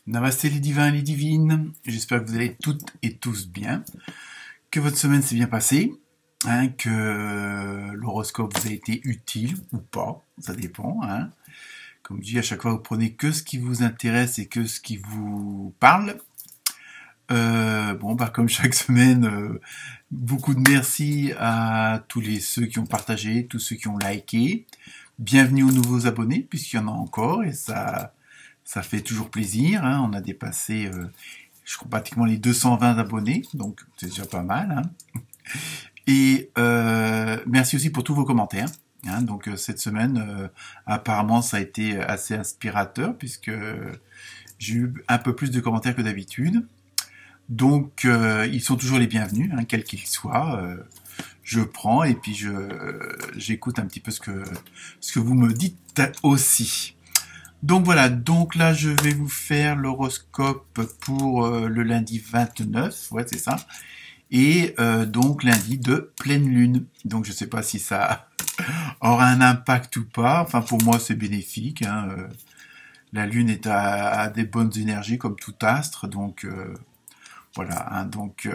Namasté les divins et les divines, j'espère que vous allez toutes et tous bien, que votre semaine s'est bien passée, que l'horoscope vous a été utile ou pas, ça dépend. Comme je dis, à chaque fois vous prenez que ce qui vous intéresse et que ce qui vous parle. Comme chaque semaine, beaucoup de merci à ceux qui ont partagé, tous ceux qui ont liké. Bienvenue aux nouveaux abonnés, puisqu'il y en a encore, et ça fait toujours plaisir. On a dépassé, je crois, pratiquement les 220 abonnés, donc c'est déjà pas mal. Et merci aussi pour tous vos commentaires. Donc cette semaine, apparemment, ça a été assez inspirateur, puisque j'ai eu un peu plus de commentaires que d'habitude. Donc ils sont toujours les bienvenus, quels qu'ils soient. Je prends et puis j'écoute un petit peu ce que vous me dites aussi. Donc voilà, donc là je vais vous faire l'horoscope pour le lundi 29, ouais c'est ça, et donc lundi de pleine lune. Donc je sais pas si ça aura un impact ou pas, enfin pour moi c'est bénéfique. La lune est à des bonnes énergies comme tout astre, donc voilà, donc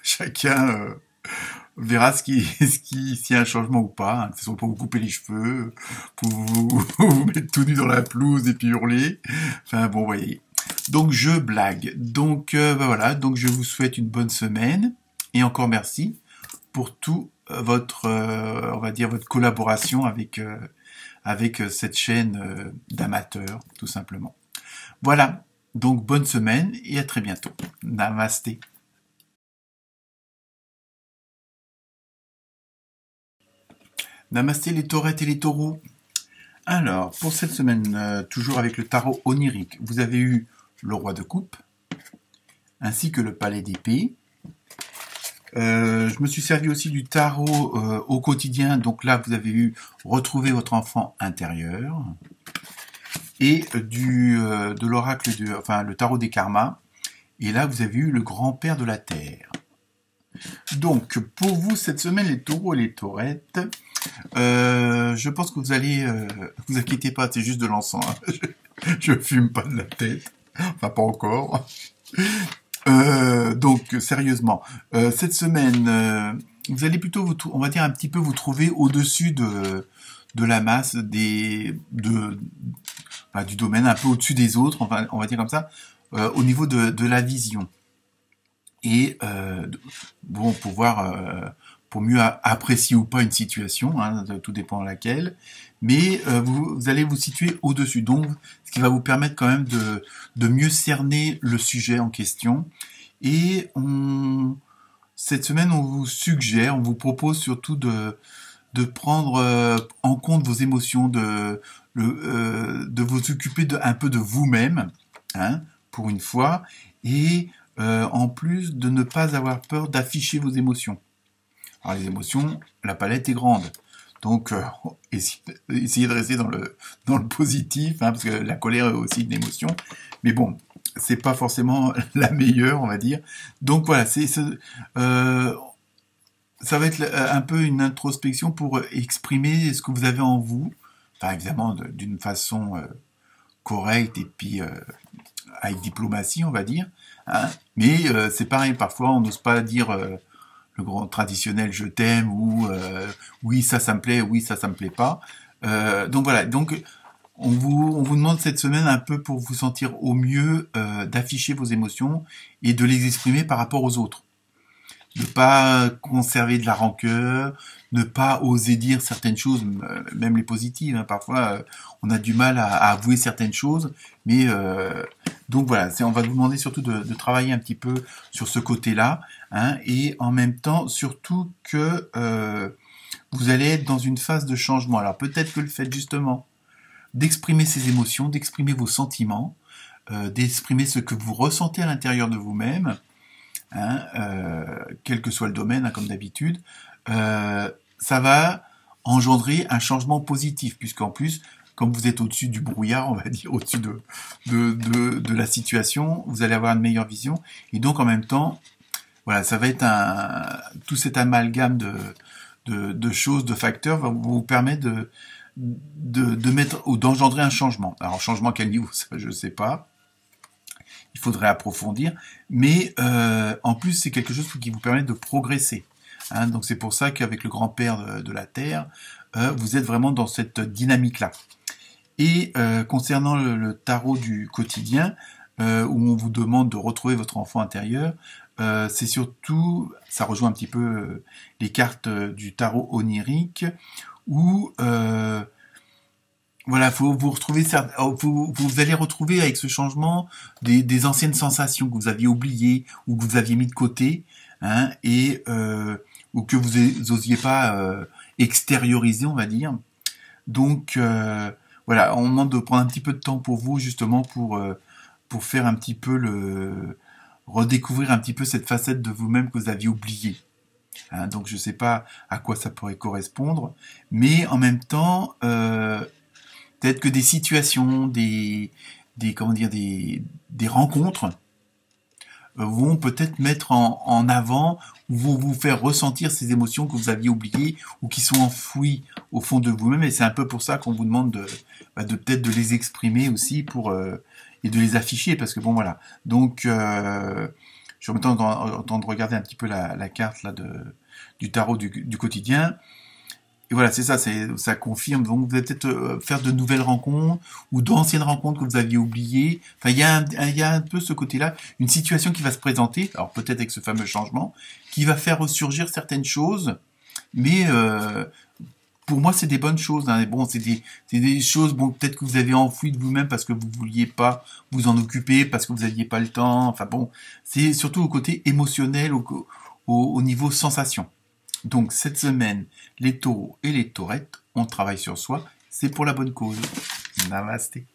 chacun verra s'il y a un changement ou pas, que ce soit pour vous couper les cheveux, pour vous mettre tout nu dans la pelouse et puis hurler. Enfin bon, voyez. Donc je blague. Donc voilà, donc je vous souhaite une bonne semaine et encore merci pour tout votre, on va dire votre collaboration avec cette chaîne d'amateurs, tout simplement. Voilà. Donc bonne semaine et à très bientôt. Namasté. Namasté les taurettes et les taureaux. Alors, pour cette semaine, toujours avec le tarot onirique, vous avez eu le roi de coupe, ainsi que le palais d'épée. Je me suis servi aussi du tarot au quotidien, donc là vous avez eu retrouver votre enfant intérieur, et de l'oracle, le tarot des karmas, et là vous avez eu le grand-père de la terre. Donc, pour vous, cette semaine, les taureaux et les taurettes, je pense que vous allez... vous inquiétez pas, c'est juste de l'encens. Je fume pas de la tête. Enfin, pas encore. Donc, sérieusement, cette semaine, vous allez plutôt, on va dire, un petit peu vous trouver au-dessus de la masse du domaine, un peu au-dessus des autres, on va dire comme ça, au niveau de la vision. Et pour mieux apprécier ou pas une situation, tout dépend de laquelle, mais vous allez vous situer au-dessus, donc ce qui va vous permettre quand même de mieux cerner le sujet en question. Et cette semaine, on vous propose surtout de prendre en compte vos émotions, de vous occuper un peu de vous-même, pour une fois, et en plus de ne pas avoir peur d'afficher vos émotions. Alors les émotions, la palette est grande, donc essayez de rester dans le positif, parce que la colère est aussi une émotion, mais bon, c'est pas forcément la meilleure, on va dire. Donc voilà, ça va être un peu une introspection pour exprimer ce que vous avez en vous, évidemment d'une façon correcte et puis avec diplomatie, on va dire. Mais c'est pareil, parfois on n'ose pas dire le grand traditionnel je t'aime ou oui ça me plaît, oui ça me plaît pas. Donc voilà, donc on vous demande cette semaine un peu pour vous sentir au mieux d'afficher vos émotions et de les exprimer par rapport aux autres. Ne pas conserver de la rancœur, ne pas oser dire certaines choses, même les positives. Parfois, on a du mal à avouer certaines choses, mais donc voilà, on va vous demander surtout de travailler un petit peu sur ce côté-là, et en même temps, surtout que vous allez être dans une phase de changement. Alors peut-être que le fait justement d'exprimer ces émotions, d'exprimer vos sentiments, d'exprimer ce que vous ressentez à l'intérieur de vous-même, quel que soit le domaine, comme d'habitude, ça va engendrer un changement positif, puisqu'en plus, comme vous êtes au-dessus du brouillard, on va dire, au-dessus de la situation, vous allez avoir une meilleure vision, et donc en même temps, voilà, ça va être tout cet amalgame de choses, de facteurs, va vous permettre de mettre ou d'engendrer un changement. Alors changement à quel niveau, ça, je sais pas. il faudrait approfondir. Mais en plus, c'est quelque chose qui vous permet de progresser. Hein, donc c'est pour ça qu'avec le grand-père de la Terre, vous êtes vraiment dans cette dynamique-là. Et concernant le tarot du quotidien, où on vous demande de retrouver votre enfant intérieur, c'est surtout, ça rejoint un petit peu les cartes du tarot onirique, où voilà, faut vous retrouver, vous allez retrouver avec ce changement des anciennes sensations que vous aviez oubliées ou que vous aviez mis de côté, hein, et ou que vous osiez pas extérioriser, on va dire. Donc voilà, on demande de prendre un petit peu de temps pour vous justement pour faire un petit peu redécouvrir un petit peu cette facette de vous-même que vous aviez oubliée. Hein, donc je sais pas à quoi ça pourrait correspondre, mais en même temps peut-être que des situations, comment dire, des rencontres vont peut-être mettre en avant ou vont vous faire ressentir ces émotions que vous aviez oubliées ou qui sont enfouies au fond de vous-même. Et c'est un peu pour ça qu'on vous demande de peut-être de les exprimer aussi et de les afficher parce que bon voilà. Donc je suis en train de regarder un petit peu la carte là du tarot du quotidien. Et voilà, c'est ça, ça confirme. Donc, vous allez peut-être faire de nouvelles rencontres ou d'anciennes rencontres que vous aviez oubliées. Enfin, il y a un peu ce côté-là, une situation qui va se présenter, alors peut-être avec ce fameux changement, qui va faire ressurgir certaines choses, mais pour moi, c'est des bonnes choses. Hein. Bon, c'est des choses, bon, peut-être que vous avez enfouies de vous-même parce que vous vouliez pas vous en occuper, parce que vous aviez pas le temps. Enfin bon, c'est surtout au côté émotionnel, au niveau sensation. Donc cette semaine, les taureaux et les taurettes, on travaille sur soi, c'est pour la bonne cause. Namasté.